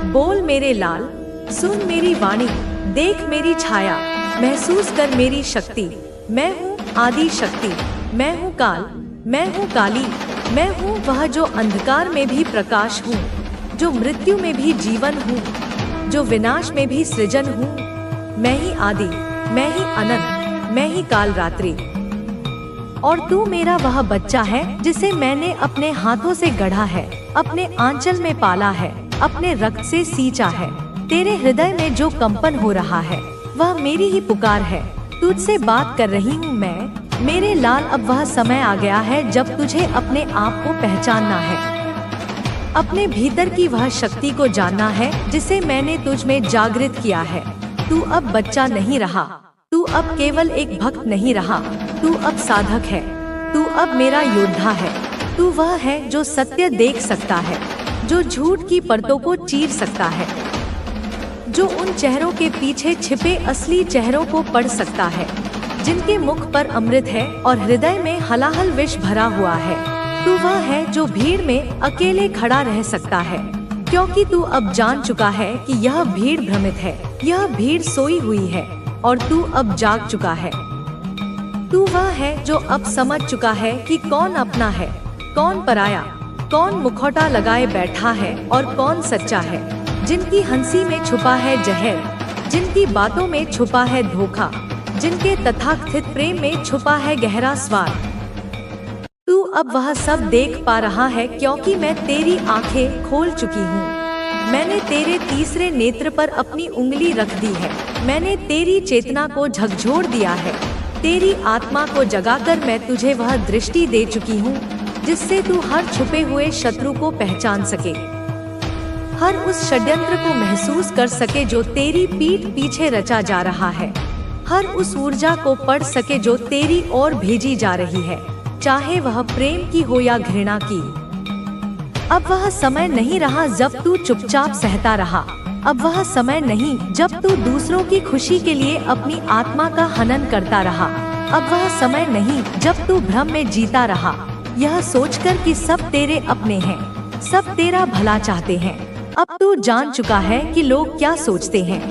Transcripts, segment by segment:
बोल मेरे लाल, सुन मेरी वाणी, देख मेरी छाया, महसूस कर मेरी शक्ति। मैं हूँ आदि शक्ति, मैं हूँ काल, मैं हूँ काली, मैं हूँ वह जो अंधकार में भी प्रकाश हूँ, जो मृत्यु में भी जीवन हूँ, जो विनाश में भी सृजन हूँ। मैं ही आदि, मैं ही अनंत, मैं ही काल रात्रि। और तू मेरा वह बच्चा है जिसे मैंने अपने हाथों से गढ़ा है, अपने आंचल में पाला है, अपने रक्त से सींचा है। तेरे हृदय में जो कंपन हो रहा है वह मेरी ही पुकार है। तुझसे बात कर रही हूँ मैं, मेरे लाल। अब वह समय आ गया है जब तुझे अपने आप को पहचानना है, अपने भीतर की वह शक्ति को जानना है जिसे मैंने तुझ में जागृत किया है। तू अब बच्चा नहीं रहा, तू अब केवल एक भक्त नहीं रहा, तू अब साधक है, तू अब मेरा योद्धा है। तू वह है जो सत्य देख सकता है, जो झूठ की परतों को चीर सकता है, जो उन चेहरों के पीछे छिपे असली चेहरों को पढ़ सकता है, जिनके मुख पर अमृत है और हृदय में हलाहल विष भरा हुआ है। तू वह है जो भीड़ में अकेले खड़ा रह सकता है, क्योंकि तू अब जान चुका है कि यह भीड़ भ्रमित है, यह भीड़ सोई हुई है और तू अब जाग चुका है। तू वह है जो अब समझ चुका है कि कौन अपना है, कौन पराया, कौन मुखौटा लगाए बैठा है और कौन सच्चा है। जिनकी हंसी में छुपा है जहर, जिनकी बातों में छुपा है धोखा, जिनके तथाकथित प्रेम में छुपा है गहरा स्वार्थ। तू अब वह सब देख पा रहा है क्योंकि मैं तेरी आंखें खोल चुकी हूँ। मैंने तेरे तीसरे नेत्र पर अपनी उंगली रख दी है। मैंने तेरी चेतना को झकझोर दिया है। तेरी आत्मा को जगाकर मैं तुझे वह दृष्टि दे चुकी हूँ जिससे तू हर छुपे हुए शत्रु को पहचान सके, हर उस षड्यंत्र को महसूस कर सके जो तेरी पीठ पीछे रचा जा रहा है, हर उस ऊर्जा को पढ़ सके जो तेरी ओर भेजी जा रही है, चाहे वह प्रेम की हो या घृणा की। अब वह समय नहीं रहा जब तू चुपचाप सहता रहा। अब वह समय नहीं जब तू दूसरों की खुशी के लिए अपनी आत्मा का हनन करता रहा। अब वह समय नहीं जब तू भ्रम में जीता रहा, यह सोचकर कि सब तेरे अपने हैं, सब तेरा भला चाहते हैं। अब तू जान चुका है कि लोग क्या सोचते हैं,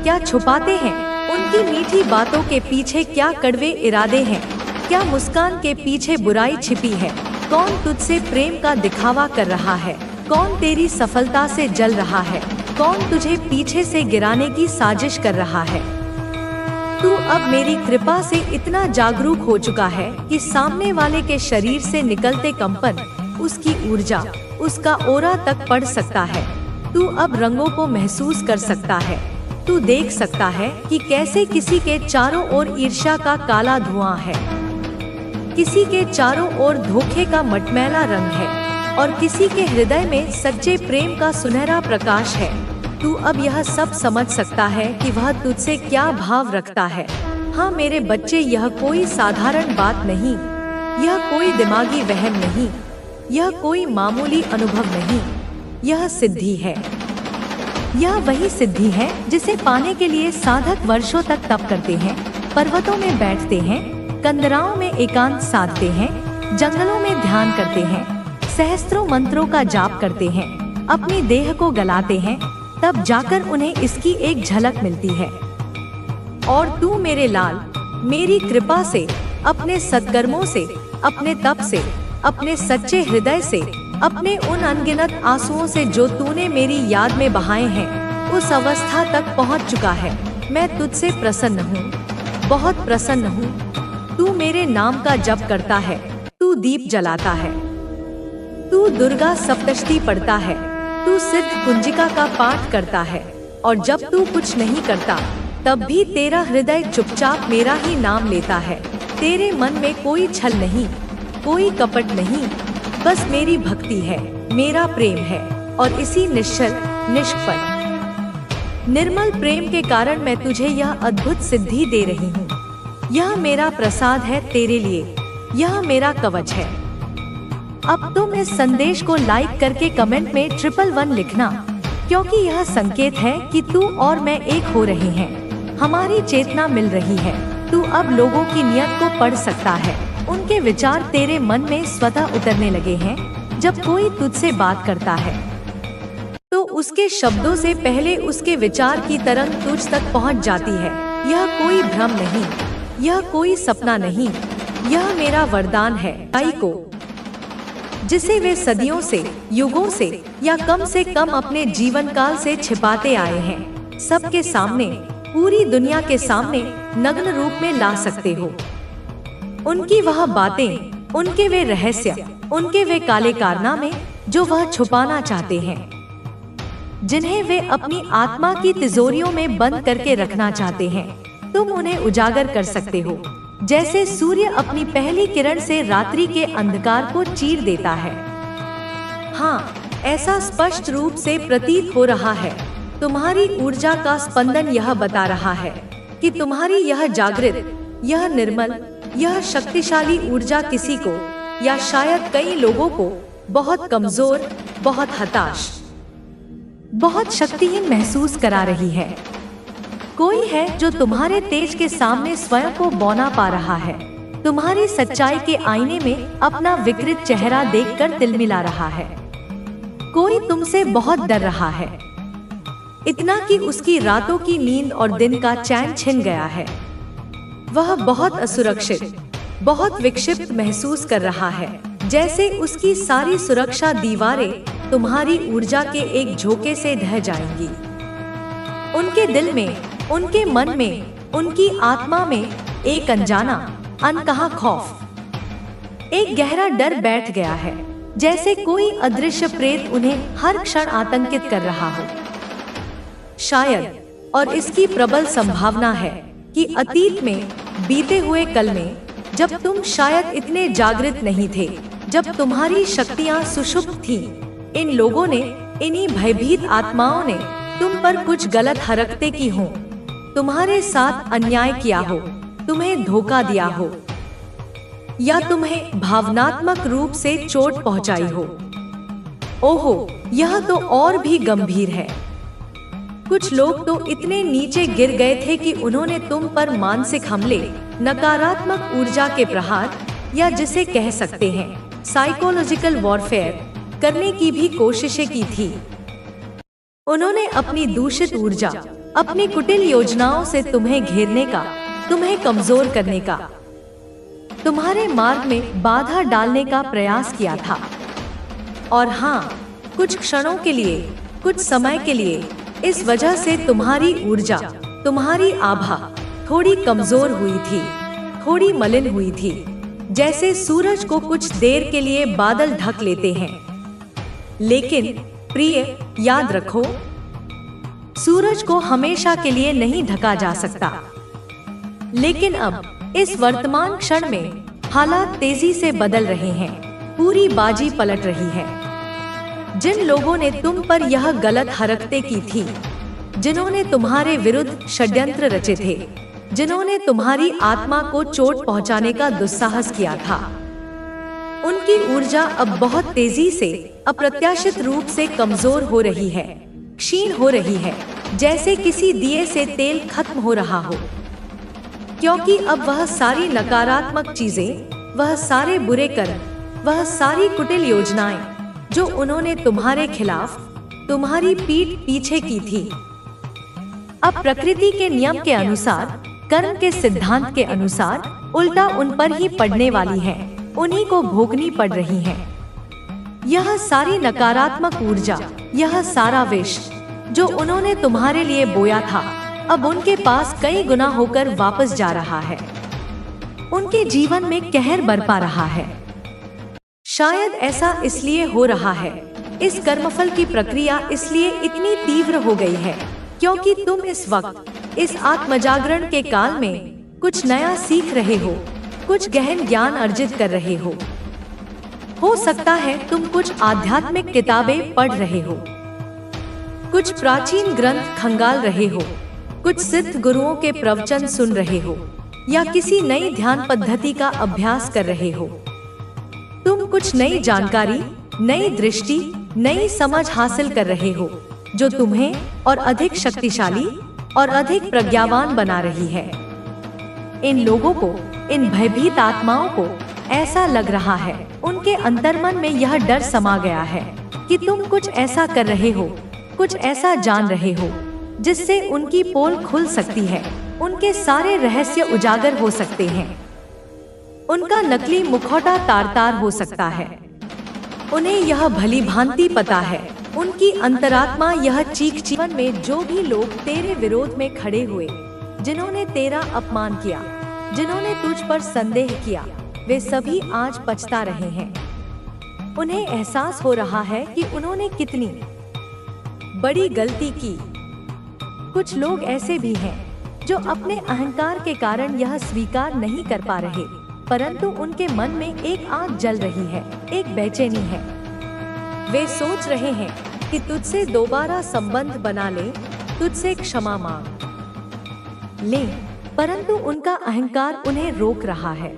क्या छुपाते हैं, उनकी मीठी बातों के पीछे क्या कड़वे इरादे हैं, क्या मुस्कान के पीछे बुराई छिपी है, कौन तुझसे प्रेम का दिखावा कर रहा है, कौन तेरी सफलता से जल रहा है, कौन तुझे पीछे से गिराने की साजिश कर रहा है। तू अब मेरी कृपा से इतना जागरूक हो चुका है कि सामने वाले के शरीर से निकलते कंपन, उसकी ऊर्जा, उसका ओरा तक पढ़ सकता है। तू अब रंगों को महसूस कर सकता है। तू देख सकता है कि कैसे किसी के चारों ओर ईर्ष्या का काला धुआं है, किसी के चारों ओर धोखे का मटमैला रंग है और किसी के हृदय में सच्चे प्रेम का सुनहरा प्रकाश है। तू अब यह सब समझ सकता है कि वह तुझसे क्या भाव रखता है। हाँ मेरे बच्चे, यह कोई साधारण बात नहीं, यह कोई दिमागी वहम नहीं, यह कोई मामूली अनुभव नहीं, यह सिद्धि है। यह वही सिद्धि है जिसे पाने के लिए साधक वर्षों तक तप करते हैं, पर्वतों में बैठते हैं, कंदराओं में एकांत साधते हैं, जंगलों में ध्यान करते हैं, सहस्त्रों मंत्रों का जाप करते हैं, अपनी देह को गलाते हैं, तब जाकर उन्हें इसकी एक झलक मिलती है। और तू मेरे लाल, मेरी कृपा से, अपने सत्कर्मों से, अपने तप से, अपने सच्चे हृदय से, अपने उन अनगिनत आंसुओं से जो तूने मेरी याद में बहाए हैं, उस अवस्था तक पहुंच चुका है। मैं तुझसे प्रसन्न हूँ, बहुत प्रसन्न हूँ। तू मेरे नाम का जप करता है, तू दीप जलाता है, तू दुर्गा सप्तशती पढ़ता है, तू सिद्ध कुंजिका का पाठ करता है, और जब तू कुछ नहीं करता तब भी तेरा हृदय चुपचाप मेरा ही नाम लेता है। तेरे मन में कोई छल नहीं, कोई कपट नहीं, बस मेरी भक्ति है, मेरा प्रेम है, और इसी निश्चल, निष्कपट, निर्मल प्रेम के कारण मैं तुझे यह अद्भुत सिद्धि दे रही हूँ। यह मेरा प्रसाद है तेरे लिए, यह मेरा कवच है। अब तुम इस संदेश को लाइक करके कमेंट में 111 लिखना, क्योंकि यह संकेत है कि तू और मैं एक हो रहे हैं, हमारी चेतना मिल रही है। तू अब लोगों की नियत को पढ़ सकता है, उनके विचार तेरे मन में स्वतः उतरने लगे हैं। जब कोई तुझसे बात करता है तो उसके शब्दों से पहले उसके विचार की तरंग तुझ तक पहुंच जाती है। यह कोई भ्रम नहीं, यह कोई सपना नहीं, यह मेरा वरदान है। आई को जिसे वे सदियों से, युगों से या कम से कम अपने जीवन काल से छिपाते आए हैं, सबके सामने, पूरी दुनिया के सामने नग्न रूप में ला सकते हो। उनकी वह बातें, उनके वे रहस्य, उनके वे काले कारनामे जो वह छुपाना चाहते हैं, जिन्हें वे अपनी आत्मा की तिजोरियों में बंद करके रखना चाहते हैं, तुम उन्हें उजागर कर सकते हो। जैसे सूर्य अपनी पहली किरण से रात्रि के अंधकार को चीर देता है। हाँ, ऐसा स्पष्ट रूप से प्रतीत हो रहा है। तुम्हारी ऊर्जा का स्पंदन यह बता रहा है कि तुम्हारी यह जागृत, यह निर्मल, यह शक्तिशाली ऊर्जा किसी को या शायद कई लोगों को बहुत कमजोर, बहुत हताश, बहुत शक्तिहीन महसूस करा रही है। कोई है जो तुम्हारे तेज के सामने स्वयं को बौना पा रहा है, तुम्हारी सच्चाई के आईने में अपना विकृत चेहरा देखकर तिलमिला रहा है। कोई तुमसे बहुत डर रहा है, इतना कि उसकी रातों की नींद और दिन का चैन छिन गया है। वह बहुत असुरक्षित, बहुत विक्षिप्त महसूस कर रहा है, जैसे उसकी सारी सुरक्षा दीवारें तुम्हारी ऊर्जा के एक झोंके से ढह जाएंगी। उनके दिल में, उनके मन में, उनकी आत्मा में एक अनजाना, अनकहा खौफ, एक गहरा डर बैठ गया है, जैसे कोई अदृश्य प्रेत उन्हें हर क्षण आतंकित कर रहा हो। शायद, और इसकी प्रबल संभावना है कि अतीत में, बीते हुए कल में, जब तुम शायद इतने जागृत नहीं थे, जब तुम्हारी शक्तियां सुषुप्त थीं, इन लोगों ने, इन्हीं भयभीत आत्माओं ने तुम पर कुछ गलत हरकतें की हों, तुम्हारे साथ अन्याय किया हो, तुम्हें धोखा दिया हो, या तुम्हें भावनात्मक रूप से चोट पहुंचाई हो। ओहो, यह तो और भी गंभीर है। कुछ लोग तो इतने नीचे गिर गए थे कि उन्होंने तुम पर मानसिक हमले, नकारात्मक ऊर्जा के प्रहार, या जिसे कह सकते हैं साइकोलॉजिकल वॉरफेयर, करने की भी कोशिशें की थी। उन्होंने अपनी दूषित ऊर्जा, अपनी कुटिल योजनाओं से तुम्हें घेरने का, तुम्हें कमजोर करने का, तुम्हारे मार्ग में बाधा डालने का प्रयास किया था। और हाँ, कुछ क्षणों के लिए, कुछ समय के लिए, इस वजह से तुम्हारी ऊर्जा, तुम्हारी आभा थोड़ी कमजोर हुई थी, थोड़ी मलिन हुई थी, जैसे सूरज को कुछ देर के लिए बादल ढक लेते हैं। लेकिन प्रिय, याद रखो, सूरज को हमेशा के लिए नहीं ढका जा सकता। लेकिन अब इस वर्तमान क्षण में हालात तेजी से बदल रहे हैं, पूरी बाजी पलट रही है। जिन लोगों ने तुम पर यह गलत हरकतें की थी, जिन्होंने तुम्हारे विरुद्ध षड्यंत्र रचे थे, जिन्होंने तुम्हारी आत्मा को चोट पहुंचाने का दुस्साहस किया था, उनकी ऊर्जा अब बहुत तेजी से, अप्रत्याशित रूप से कमजोर हो रही है, क्षीण हो रही है, जैसे किसी दिए से तेल खत्म हो रहा हो। क्योंकि अब वह सारी नकारात्मक चीजें, वह सारे बुरे कर्म, वह सारी कुटिल योजनाएं जो उन्होंने तुम्हारे खिलाफ, तुम्हारी पीठ पीछे की थी, अब प्रकृति के नियम के अनुसार, कर्म के सिद्धांत के अनुसार उल्टा उन पर ही पड़ने वाली है, उन्हीं को भोगनी पड़ रही है। यह सारी नकारात्मक ऊर्जा, यह सारा विष जो उन्होंने तुम्हारे लिए बोया था, अब उनके पास कई गुना होकर वापस जा रहा है, उनके जीवन में कहर बरपा रहा है। शायद ऐसा इसलिए हो रहा है, इस कर्मफल की प्रक्रिया इसलिए इतनी तीव्र हो गई है, क्योंकि तुम इस वक्त, इस आत्मजागरण के काल में कुछ नया सीख रहे हो, कुछ गहन ज्ञान अर्जित कर रहे हो। सकता है तुम कुछ आध्यात्मिक किताबें पढ़ रहे हो, कुछ प्राचीन ग्रंथ खंगाल रहे हो, कुछ सिद्ध गुरुओं के प्रवचन सुन रहे हो, या किसी नई ध्यान पद्धति का अभ्यास कर रहे हो। तुम कुछ नई जानकारी, नई दृष्टि, नई समझ हासिल कर रहे हो, जो तुम्हें और अधिक शक्तिशाली और अधिक प्रज्ञावान बना रही है। इन लोगों को, इन भयभीत आत्माओं को ऐसा लग रहा है, उनके अंतर्मन में यह डर समा गया है कि तुम कुछ ऐसा कर रहे हो कुछ ऐसा जान रहे हो जिससे उनकी पोल खुल सकती है, उनके सारे रहस्य उजागर हो सकते हैं। उनका नकली मुखौटा तार-तार हो सकता है। उन्हें यह भली भांति पता है, उनकी अंतरात्मा यह जीवन में जो भी लोग तेरे विरोध में खड़े हुए, जिन्होंने तेरा अपमान किया, जिन्होंने तुझ पर संदेह किया, वे सभी आज पछता रहे हैं। उन्हें एहसास हो रहा है कि उन्होंने कितनी बड़ी गलती की। कुछ लोग ऐसे भी हैं जो अपने अहंकार के कारण यह स्वीकार नहीं कर पा रहे, परंतु उनके मन में एक आग जल रही है, एक बेचैनी है। वे सोच रहे हैं कि तुझसे दोबारा संबंध बना ले, तुझसे क्षमा मांग ले, परंतु उनका अहंकार उन्हें रोक रहा है।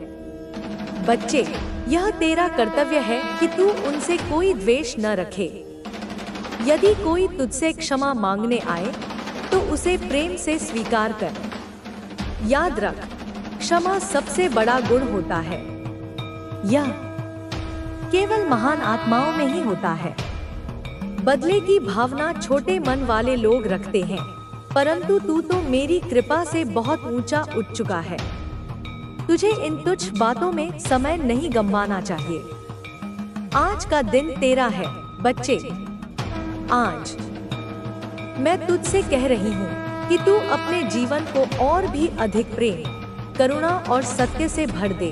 बच्चे, यह तेरा कर्तव्य है कि तू उनसे कोई द्वेष न रखे। यदि कोई तुझसे क्षमा मांगने आए तो उसे प्रेम से स्वीकार कर। याद रख, क्षमा सबसे बड़ा गुण होता है। यह केवल महान आत्माओं में ही होता है। बदले की भावना छोटे मन वाले लोग रखते हैं, परंतु तू तो मेरी कृपा से बहुत ऊंचा उठ चुका है। तुझे इन तुच्छ बातों में समय नहीं गंवाना चाहिए। आज का दिन तेरा है बच्चे। आज मैं तुझसे कह रही हूँ कि तू अपने जीवन को और भी अधिक प्रेम, करुणा और सत्य से भर दे।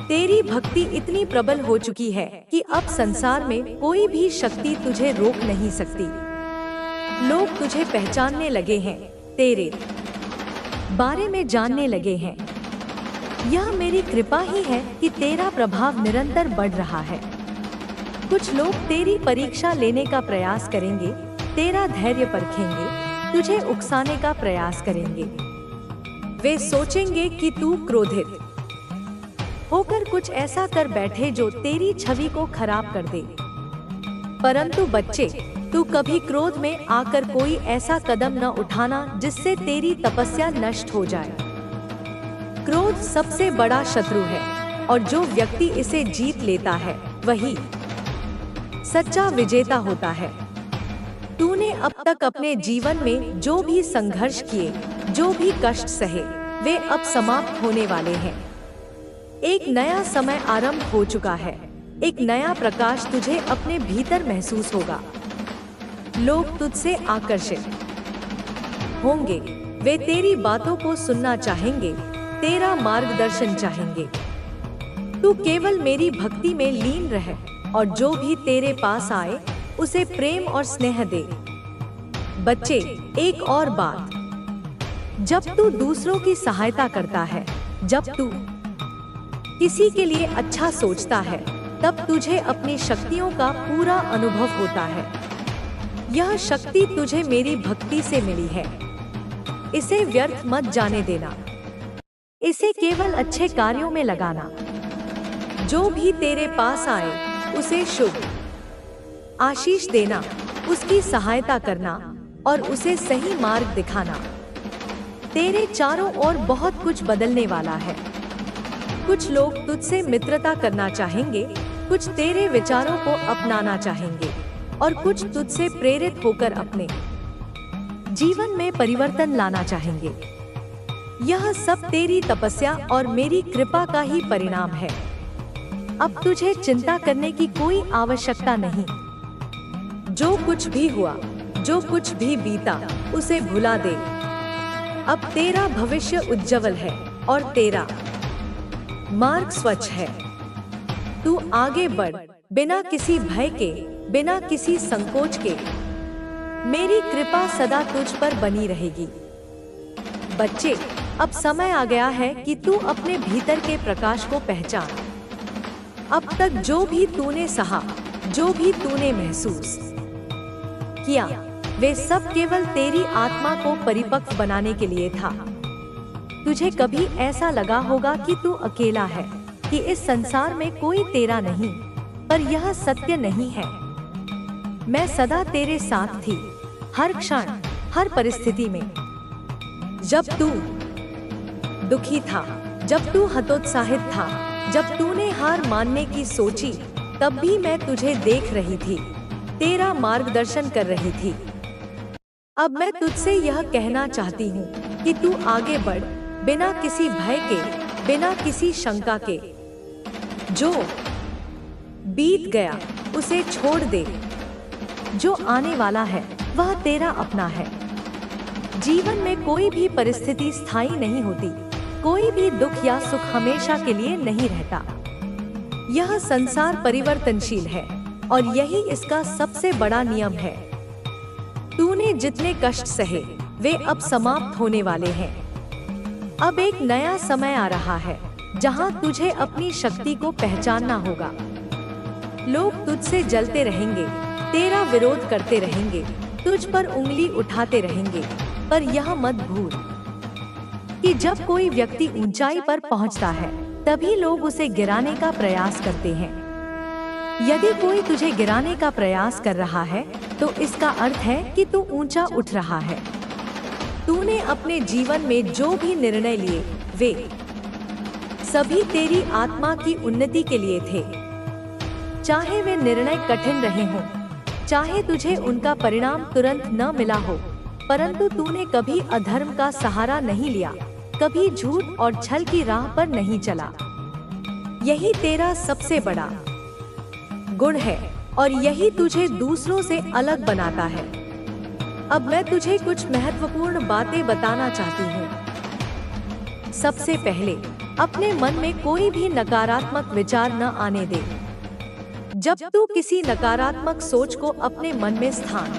तेरी भक्ति इतनी प्रबल हो चुकी है कि अब संसार में कोई भी शक्ति तुझे रोक नहीं सकती। लोग तुझे पहचानने लगे हैं, तेरे बारे में जानने लगे हैं। यह मेरी कृपा ही है कि तेरा प्रभाव निरंतर बढ़ रहा है। कुछ लोग तेरी परीक्षा लेने का प्रयास करेंगे, तेरा धैर्य परखेंगे, तुझे उकसाने का प्रयास करेंगे। वे सोचेंगे कि तू क्रोधित होकर कुछ ऐसा कर बैठे जो तेरी छवि को खराब कर दे। परंतु बच्चे, तू कभी क्रोध में आकर कोई ऐसा कदम न उठाना जिससे तेरी तपस्या नष्ट हो जाए। क्रोध सबसे बड़ा शत्रु है और जो व्यक्ति इसे जीत लेता है वही सच्चा विजेता होता है। तूने अब तक अपने जीवन में जो भी संघर्ष किए, जो भी कष्ट सहे, वे अब समाप्त होने वाले हैं। एक नया समय आरंभ हो चुका है। एक नया प्रकाश तुझे अपने भीतर महसूस होगा। लोग तुझसे आकर्षित होंगे। वे तेरी बातों को सुनना चाहेंगे, तेरा मार्गदर्शन चाहेंगे। तू केवल मेरी भक्ति में लीन रह और जो भी तेरे पास आए उसे प्रेम और स्नेह दे। बच्चे, एक और बात, जब तू दूसरों की सहायता करता है, जब तू किसी के लिए अच्छा सोचता है, तब तुझे अपनी शक्तियों का पूरा अनुभव होता है। यह शक्ति तुझे मेरी भक्ति से मिली है। इसे व्यर्थ मत जाने देना। इसे केवल अच्छे कार्यों में लगाना। जो भी तेरे पास आए उसे शुभ आशीष देना, उसकी सहायता करना और उसे सही मार्ग दिखाना। तेरे चारों ओर बहुत कुछ बदलने वाला है। कुछ लोग तुझसे मित्रता करना चाहेंगे, कुछ तेरे विचारों को अपनाना चाहेंगे और कुछ तुझसे प्रेरित होकर अपने जीवन में परिवर्तन लाना चाहेंगे। यह सब तेरी तपस्या और मेरी कृपा का ही परिणाम है। अब तुझे चिंता करने की कोई आवश्यकता नहीं। जो कुछ भी हुआ, जो कुछ भी बीता, उसे भुला दे। अब तेरा भविष्य उज्जवल है और तेरा मार्ग स्वच्छ है। तू आगे बढ़, बिना किसी भय के, बिना किसी संकोच के। मेरी कृपा सदा तुझ पर बनी रहेगी। बच्चे, अब समय आ गया है कि तू अपने भीतर के प्रकाश को पहचान। अब तक जो भी तूने सहा, जो भी तूने महसूस किया, वे सब केवल तेरी आत्मा को परिपक्व बनाने के लिए था। तुझे कभी ऐसा लगा होगा कि तू अकेला है, कि इस संसार में कोई तेरा नहीं, पर यह सत्य नहीं है। मैं सदा तेरे साथ थी, हर क्षण, हर परिस्थिति में। जब तू दुखी था, जब तू हतोत्साहित था, जब तूने हार मानने की सोची, तब भी मैं तुझे देख रही थी। तेरा मार्गदर्शन कर रही थी। अब मैं तुझसे यह कहना चाहती हूँ कि तू आगे बढ़, बिना किसी भय के, बिना किसी शंका के। जो बीत गया उसे छोड़ दे, जो आने वाला है वह तेरा अपना है। जीवन में कोई भी परिस्थिति स्थायी नहीं होती, कोई भी दुख या सुख हमेशा के लिए नहीं रहता। यह संसार परिवर्तनशील है और यही इसका सबसे बड़ा नियम है। तूने जितने कष्ट सहे वे अब समाप्त होने वाले हैं। अब एक नया समय आ रहा है जहां तुझे अपनी शक्ति को पहचानना होगा। लोग तुझसे जलते रहेंगे, तेरा विरोध करते रहेंगे, तुझ पर उंगली उठाते रहेंगे, पर यह मत भूल कि जब कोई व्यक्ति ऊंचाई पर पहुंचता है तभी लोग उसे गिराने का प्रयास करते हैं। यदि कोई तुझे गिराने का प्रयास कर रहा है तो इसका अर्थ है कि तू ऊंचा उठ रहा है। तूने अपने जीवन में जो भी निर्णय लिए वे सभी तेरी आत्मा की उन्नति के लिए थे। चाहे वे निर्णय कठिन रहे हों, चाहे तुझे उनका परिणाम तुरंत न मिला हो, परंतु तूने कभी अधर्म का सहारा नहीं लिया, कभी झूठ और छल की राह पर नहीं चला। यही तेरा सबसे बड़ा गुण है और यही तुझे दूसरों से अलग बनाता है। अब मैं तुझे कुछ महत्वपूर्ण बातें बताना चाहती हूँ। सबसे पहले अपने मन में कोई भी नकारात्मक विचार न आने दे। जब तू किसी नकारात्मक सोच को अपने मन में स्थान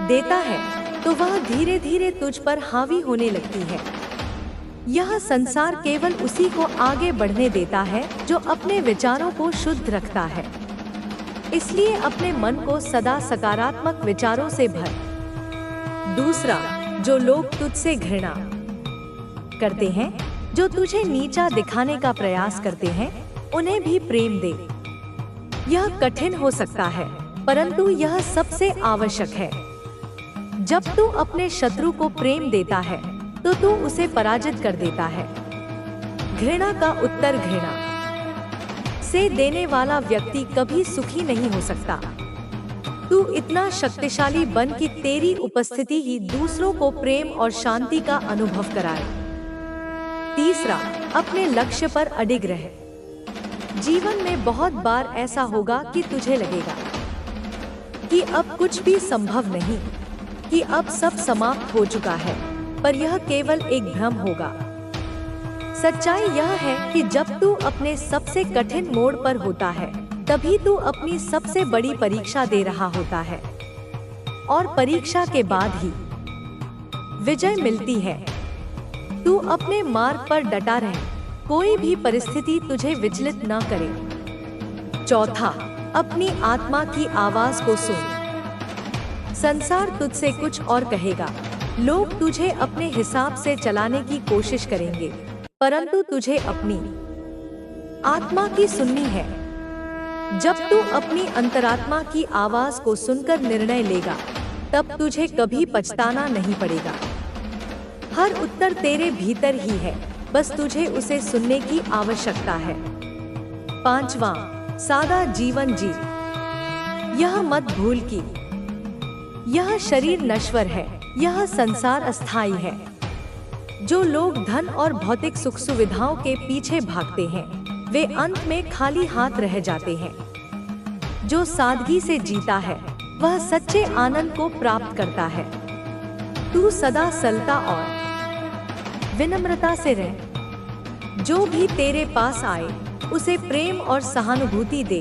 देता है तो वह धीरे धीरे तुझ पर हावी होने लगती है। यह संसार केवल उसी को आगे बढ़ने देता है जो अपने विचारों को शुद्ध रखता है। इसलिए अपने मन को सदा सकारात्मक विचारों से भर। दूसरा, जो लोग तुझसे घृणा करते हैं, जो तुझे नीचा दिखाने का प्रयास करते हैं, उन्हें भी प्रेम दे। यह कठिन हो सकता है, परंतु यह सबसे आवश्यक है। जब तू अपने शत्रु को प्रेम देता है तो तू उसे पराजित कर देता है। घृणा का उत्तर घृणा से देने वाला व्यक्ति कभी सुखी नहीं हो सकता। तू इतना शक्तिशाली बन कि तेरी उपस्थिति ही दूसरों को प्रेम और शांति का अनुभव कराए। तीसरा, अपने लक्ष्य पर अडिग रहे। जीवन में बहुत बार ऐसा होगा कि तुझे लगेगा कि अब कुछ भी संभव नहीं, कि अब सब समाप्त हो चुका है, पर यह केवल एक भ्रम होगा। सच्चाई यह है कि जब तू अपने सबसे कठिन मोड़ पर होता है तभी तू अपनी सबसे बड़ी परीक्षा दे रहा होता है, और परीक्षा के बाद ही विजय मिलती है। तू अपने मार्ग पर डटा रहे, कोई भी परिस्थिति तुझे विचलित न करे। चौथा, अपनी आत्मा की आवाज को सुन। संसार तुझसे कुछ और कहेगा, लोग तुझे अपने हिसाब से चलाने की कोशिश करेंगे, परंतु तुझे अपनी आत्मा की सुननी है। जब तू अपनी अंतरात्मा की आवाज को सुनकर निर्णय लेगा तब तुझे कभी पछताना नहीं पड़ेगा। हर उत्तर तेरे भीतर ही है, बस तुझे उसे सुनने की आवश्यकता है। पांचवा, सादा जीवन जी। यह मत भूल कि यह शरीर नश्वर है, यह संसार अस्थायी है। जो लोग धन और भौतिक सुख सुविधाओं के पीछे भागते हैं वे अंत में खाली हाथ रह जाते हैं। जो सादगी से जीता है वह सच्चे आनंद को प्राप्त करता है। तू सदा सरलता और विनम्रता से रह। जो भी तेरे पास आए उसे प्रेम और सहानुभूति दे।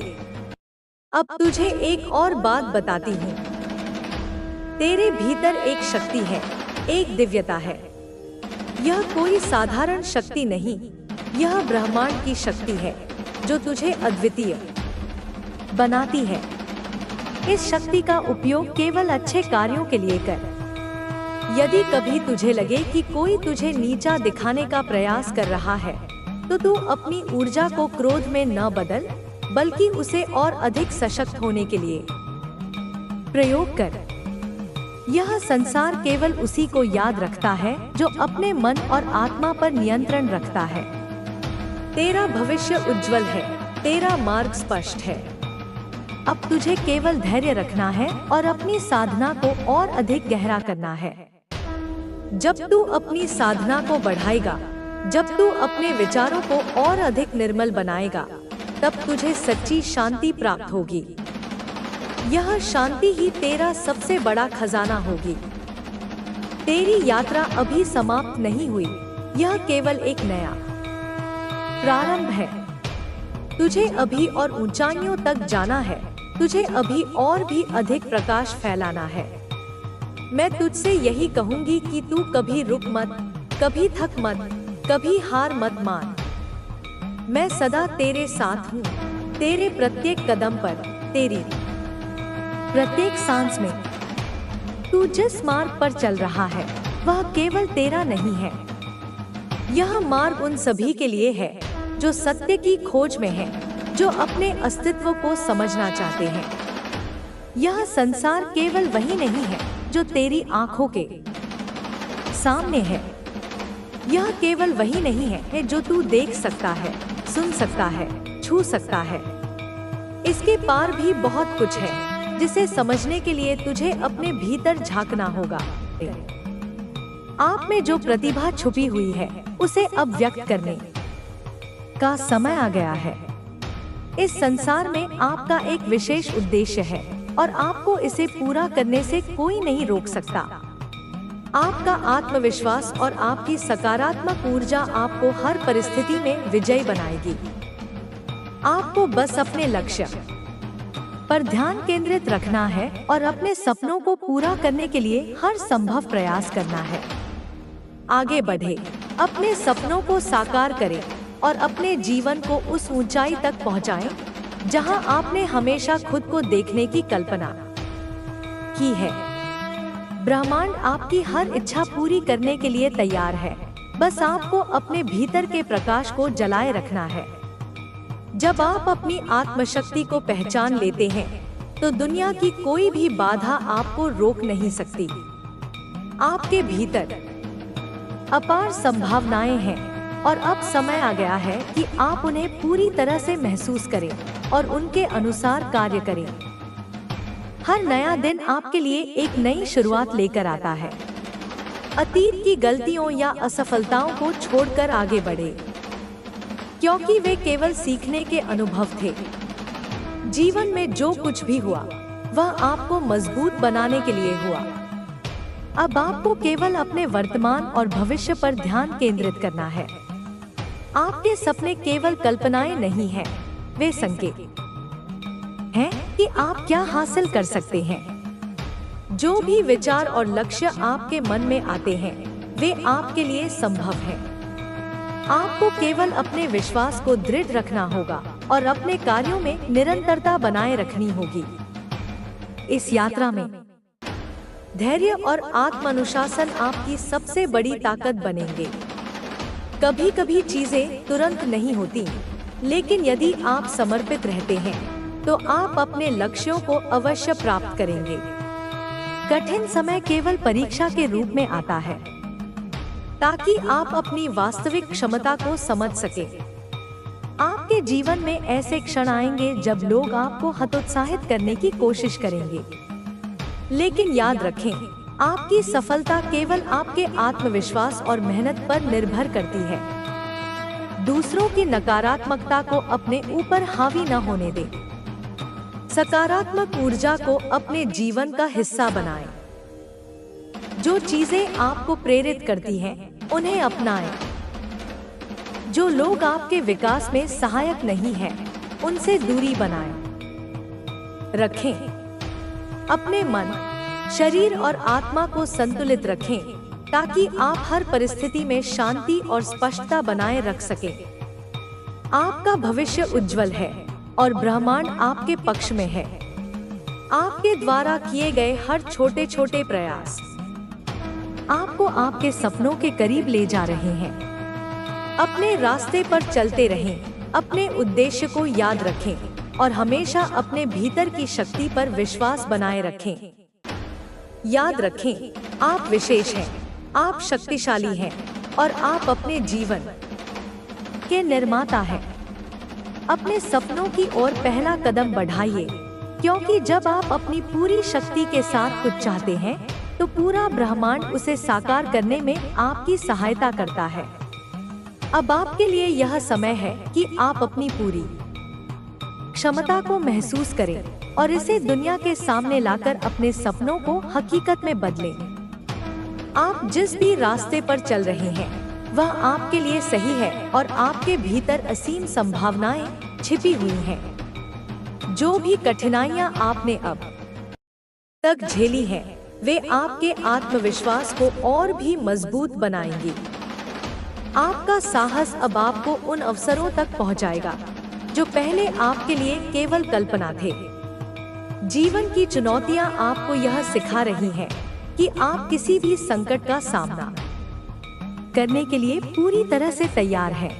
अब तुझे एक और बात बताती हूँ। तेरे भीतर एक शक्ति है, एक दिव्यता है। यह कोई साधारण शक्ति नहीं, यह ब्रह्मांड की शक्ति है जो तुझे अद्वितीय बनाती है। इस शक्ति का उपयोग केवल अच्छे कार्यों के लिए कर। यदि कभी तुझे लगे कि कोई तुझे नीचा दिखाने का प्रयास कर रहा है तो तू अपनी ऊर्जा को क्रोध में न बदल, बल्कि उसे और अधिक सशक्त होने के लिए प्रयोग कर। यह संसार केवल उसी को याद रखता है जो अपने मन और आत्मा पर नियंत्रण रखता है। तेरा भविष्य उज्जवल है, तेरा मार्ग स्पष्ट है। अब तुझे केवल धैर्य रखना है और अपनी साधना को और अधिक गहरा करना है। जब तू अपनी साधना को बढ़ाएगा, जब तू अपने विचारों को और अधिक निर्मल बनाएगा, तब तुझे सच्ची शांति प्राप्त होगी। यह शांति ही तेरा सबसे बड़ा खजाना होगी। तेरी यात्रा अभी समाप्त नहीं हुई, यह केवल एक नया प्रारंभ है। तुझे अभी और ऊंचाइयों तक जाना है, तुझे अभी और भी अधिक प्रकाश फैलाना है। मैं तुझसे यही कहूंगी कि तू कभी रुक मत, कभी थक मत, कभी हार मत मान। मैं सदा तेरे साथ हूँ, तेरे प्रत्येक कदम पर, तेरी प्रत्येक सांस में। तू जिस मार्ग पर चल रहा है वह केवल तेरा नहीं है। यह मार्ग उन सभी के लिए है जो सत्य की खोज में हैं, जो अपने अस्तित्व को समझना चाहते हैं। यह संसार केवल वही नहीं है जो तेरी आंखों के सामने है। यह केवल वही नहीं है जो तू देख सकता है, सुन सकता है, छू सकता है। इसके पार भी बहुत कुछ है जिसे समझने के लिए तुझे अपने भीतर झांकना होगा। आप में जो प्रतिभा छुपी हुई है उसे अब व्यक्त करने का समय आ गया है। इस संसार में आपका एक विशेष उद्देश्य है और आपको इसे पूरा करने से कोई नहीं रोक सकता। आपका आत्मविश्वास और आपकी सकारात्मक ऊर्जा आपको हर परिस्थिति में विजयी बनाएगी। आपको बस अपने लक्ष्य पर ध्यान केंद्रित रखना है और अपने सपनों को पूरा करने के लिए हर संभव प्रयास करना है। आगे बढ़े, अपने सपनों को साकार करें और अपने जीवन को उस ऊंचाई तक पहुंचाएं जहां आपने हमेशा खुद को देखने की कल्पना की है। ब्रह्मांड आपकी हर इच्छा पूरी करने के लिए तैयार है, बस आपको अपने भीतर के प्रकाश को जलाए रखना है। जब आप अपनी आत्मशक्ति को पहचान लेते हैं तो दुनिया की कोई भी बाधा आपको रोक नहीं सकती। आपके भीतर अपार संभावनाएं हैं और अब समय आ गया है कि आप उन्हें पूरी तरह से महसूस करें और उनके अनुसार कार्य करें। हर नया दिन आपके लिए एक नई शुरुआत लेकर आता है। अतीत की गलतियों या असफलताओं को छोड़कर आगे बढ़े, क्योंकि वे केवल सीखने के अनुभव थे। जीवन में जो कुछ भी हुआ वह आपको मजबूत बनाने के लिए हुआ। अब आपको केवल अपने वर्तमान और भविष्य पर ध्यान केंद्रित करना है। आपके सपने केवल कल्पनाएं नहीं हैं, वे संकेत हैं कि आप क्या हासिल कर सकते हैं। जो भी विचार और लक्ष्य आपके मन में आते हैं वे आपके लिए संभव हैं। आपको केवल अपने विश्वास को दृढ़ रखना होगा और अपने कार्यों में निरंतरता बनाए रखनी होगी। इस यात्रा में धैर्य और आत्मानुशासन आपकी सबसे बड़ी ताकत बनेंगे। कभी कभी चीजें तुरंत नहीं होती, लेकिन यदि आप समर्पित रहते हैं तो आप अपने लक्ष्यों को अवश्य प्राप्त करेंगे। कठिन समय केवल परीक्षा के रूप में आता है ताकि आप अपनी वास्तविक क्षमता को समझ सकें। आपके जीवन में ऐसे क्षण आएंगे जब लोग आपको हतोत्साहित करने की कोशिश करेंगे, लेकिन याद रखें, आपकी सफलता केवल आपके आत्मविश्वास और मेहनत पर निर्भर करती है। दूसरों की नकारात्मकता को अपने ऊपर हावी न होने दें। सकारात्मक ऊर्जा को अपने जीवन का हिस्सा बनाएं। जो चीजें आपको प्रेरित करती हैं, उन्हें अपनाएं। जो लोग आपके विकास में सहायक नहीं हैं, उनसे दूरी बनाएं रखें। अपने मन, शरीर और आत्मा को संतुलित रखें ताकि आप हर परिस्थिति में शांति और स्पष्टता बनाए रख सकें। आपका भविष्य उज्जवल है और ब्रह्मांड आपके पक्ष में है। आपके द्वारा किए गए हर छोटे छोटे प्रयास आपको आपके सपनों के करीब ले जा रहे हैं। अपने रास्ते पर चलते रहें, अपने उद्देश्य को याद रखें और हमेशा अपने भीतर की शक्ति पर विश्वास बनाए रखें। याद रखें, आप विशेष हैं, आप शक्तिशाली हैं और आप अपने जीवन के निर्माता हैं। अपने सपनों की ओर पहला कदम बढ़ाइए, क्योंकि जब आप अपनी पूरी शक्ति के साथ कुछ चाहते हैं तो पूरा ब्रह्मांड उसे साकार करने में आपकी सहायता करता है। अब आपके लिए यह समय है कि आप अपनी पूरी क्षमता को महसूस करें और इसे दुनिया के सामने लाकर अपने सपनों को हकीकत में बदलें। आप जिस भी रास्ते पर चल रहे हैं वह आपके लिए सही है और आपके भीतर असीम संभावनाएं छिपी हुई हैं। जो भी कठिनाइयां आपने अब तक झेली हैं, वे आपके आत्मविश्वास को और भी मजबूत बनाएंगी। आपका साहस अब आपको उन अवसरों तक पहुंचाएगा जो पहले आपके लिए केवल कल्पना थे। जीवन की चुनौतियां आपको यह सिखा रही हैं कि आप किसी भी संकट का सामना करने के लिए पूरी तरह से तैयार हैं।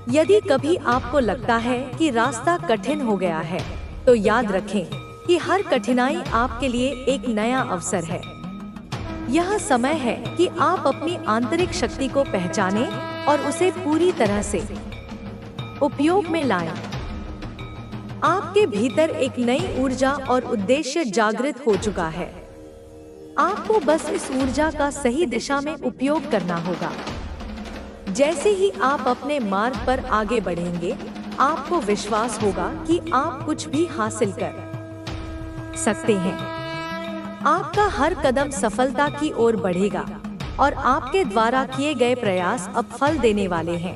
यदि कभी आपको लगता है कि रास्ता कठिन हो गया है, तो याद रखें कि हर कठिनाई आपके लिए एक नया अवसर है। यह समय है कि आप अपनी आंतरिक शक्ति को पहचानें और उसे पूरी तरह से उपयोग में लाएं। आपके भीतर एक नई ऊर्जा और उद्देश्य जागृत हो चुका है। आपको बस इस ऊर्जा का सही दिशा में उपयोग करना होगा। जैसे ही आप अपने मार्ग पर आगे बढ़ेंगे, आपको विश्वास होगा कि आप कुछ भी हासिल कर सकते हैं। आपका हर कदम सफलता की ओर बढ़ेगा और आपके द्वारा किए गए प्रयास अब फल देने वाले हैं।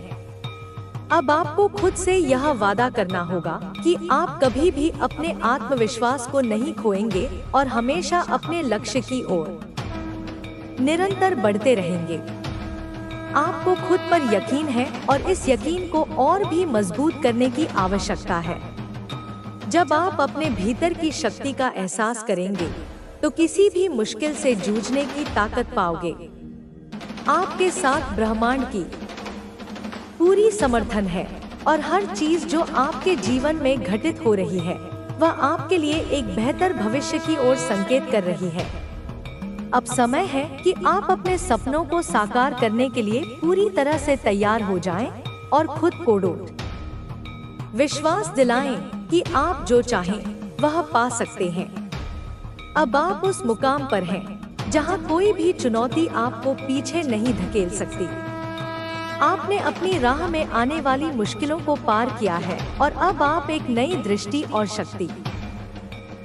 अब आपको खुद से यह वादा करना होगा कि आप कभी भी अपने आत्मविश्वास को नहीं खोएंगे और हमेशा अपने लक्ष्य की ओर निरंतर बढ़ते रहेंगे। आपको खुद पर यकीन है और इस यकीन को और भी मजबूत करने की आवश्यकता है। जब आप अपने भीतर की शक्ति का एहसास करेंगे तो किसी भी मुश्किल से जूझने की ताकत पाओगे। आपके साथ ब्रह्मांड की पूरी समर्थन है और हर चीज जो आपके जीवन में घटित हो रही है वह आपके लिए एक बेहतर भविष्य की ओर संकेत कर रही है। अब समय है कि आप अपने सपनों को साकार करने के लिए पूरी तरह से तैयार हो जाएं और खुद को विश्वास दिलाएं कि आप जो चाहें वह पा सकते हैं। अब आप उस मुकाम पर हैं जहां कोई भी चुनौती आपको पीछे नहीं धकेल सकती। आपने अपनी राह में आने वाली मुश्किलों को पार किया है और अब आप एक नई दृष्टि और शक्ति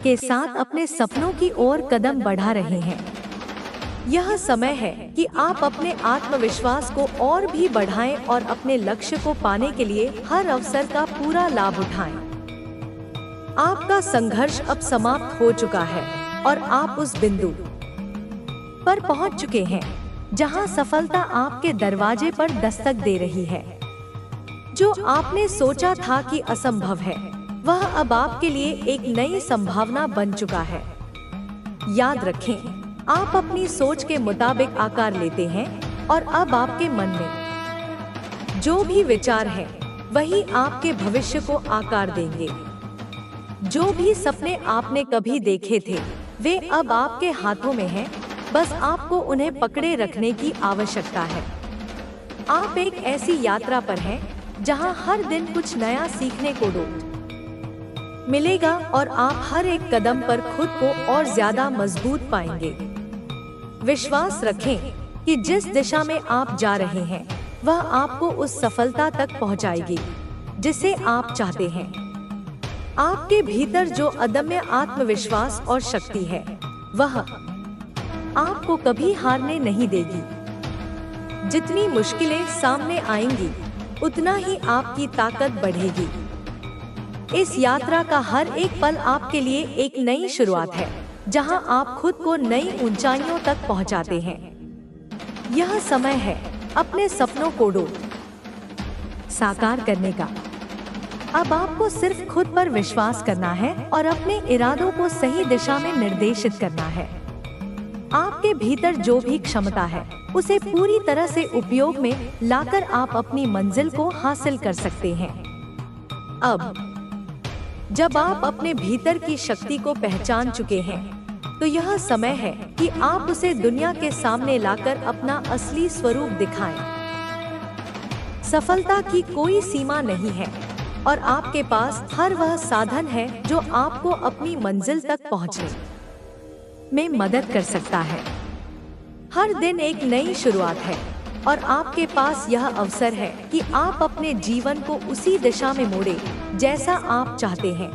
के साथ अपने सपनों की ओर कदम बढ़ा रहे हैं। यह समय है कि आप अपने आत्मविश्वास को और भी बढ़ाएं और अपने लक्ष्य को पाने के लिए हर अवसर का पूरा लाभ उठाएं। आपका संघर्ष अब समाप्त हो चुका है और आप उस बिंदु पर पहुंच चुके हैं जहां सफलता आपके दरवाजे पर दस्तक दे रही है। जो आपने सोचा था कि असंभव है, वह अब आपके लिए एक नई संभावना बन चुका है। याद रखें, आप अपनी सोच के मुताबिक आकार लेते हैं और अब आपके मन में जो भी विचार है वही आपके भविष्य को आकार देंगे। जो भी सपने आपने कभी देखे थे वे अब आपके हाथों में हैं, बस आपको उन्हें पकड़े रखने की आवश्यकता है। आप एक ऐसी यात्रा पर हैं जहां हर दिन कुछ नया सीखने को मिलेगा और आप हर एक कदम पर खुद को और ज्यादा मजबूत पाएंगे। विश्वास रखें कि जिस दिशा में आप जा रहे हैं वह आपको उस सफलता तक पहुंचाएगी जिसे आप चाहते हैं। आपके भीतर जो अदम्य आत्मविश्वास और शक्ति है वह आपको कभी हारने नहीं देगी। जितनी मुश्किलें सामने आएंगी उतना ही आपकी ताकत बढ़ेगी। इस यात्रा का हर एक पल आपके लिए एक नई शुरुआत है जहां आप खुद को नई ऊंचाइयों तक पहुंचाते हैं। यह समय है अपने सपनों को साकार करने का। अब आपको सिर्फ खुद पर विश्वास करना है और अपने इरादों को सही दिशा में निर्देशित करना है। आपके भीतर जो भी क्षमता है उसे पूरी तरह से उपयोग में लाकर आप अपनी मंजिल को हासिल कर सकते हैं। अब जब आप अपने भीतर की शक्ति को पहचान चुके हैं तो यह समय है कि आप उसे दुनिया के सामने लाकर अपना असली स्वरूप दिखाएं। सफलता की कोई सीमा नहीं है, और आपके पास हर वह साधन है जो आपको अपनी मंजिल तक पहुंचने में मदद कर सकता है। हर दिन एक नई शुरुआत है और आपके पास यह अवसर है कि आप अपने जीवन को उसी दिशा में मोड़े जैसा आप चाहते हैं।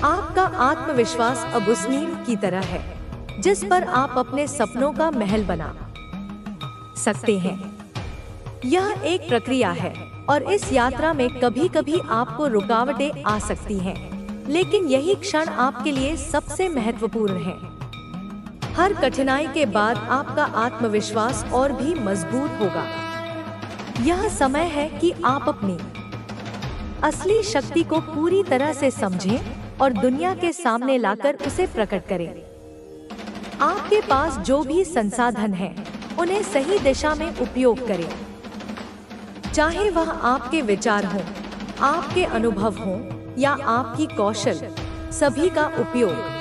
आपका आत्मविश्वास अब उस नींव की तरह है जिस पर आप अपने सपनों का महल बना सकते हैं। यह एक प्रक्रिया है और इस यात्रा में कभी कभी आपको रुकावटें आ सकती हैं, लेकिन यही क्षण आपके लिए सबसे महत्वपूर्ण है। हर कठिनाई के बाद आपका आत्मविश्वास और भी मजबूत होगा। यह समय है कि आप अपनी असली शक्ति को पूरी तरह से समझें और दुनिया के सामने लाकर उसे प्रकट करें। आपके पास जो भी संसाधन हैं, उन्हें सही दिशा में उपयोग करें। चाहे वह आपके विचार हों, आपके अनुभव हों या आपकी कौशल, सभी का उपयोग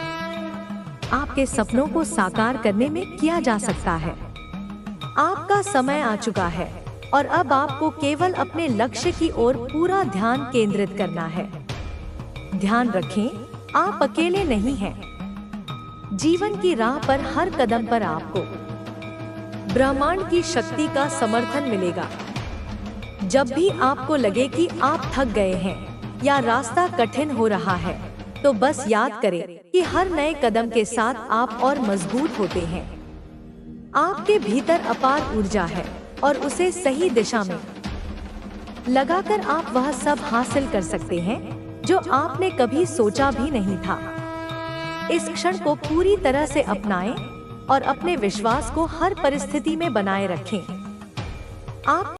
आपके सपनों को साकार करने में किया जा सकता है। आपका समय आ चुका है और अब आपको केवल अपने लक्ष्य की ओर पूरा ध्यान केंद्रित करना है। ध्यान रखें, आप अकेले नहीं हैं। जीवन की राह पर हर कदम पर आपको ब्रह्मांड की शक्ति का समर्थन मिलेगा। जब भी आपको लगे कि आप थक गए हैं या रास्ता कठिन हो रहा है, तो बस याद करें कि हर नए कदम के साथ आप और मजबूत होते हैं। आपके भीतर अपार ऊर्जा है और उसे सही दिशा में लगाकर आप वह सब हासिल कर सकते हैं जो आपने कभी सोचा भी नहीं था। इस क्षण को पूरी तरह से अपनाएं और अपने विश्वास को हर परिस्थिति में बनाए रखें। आप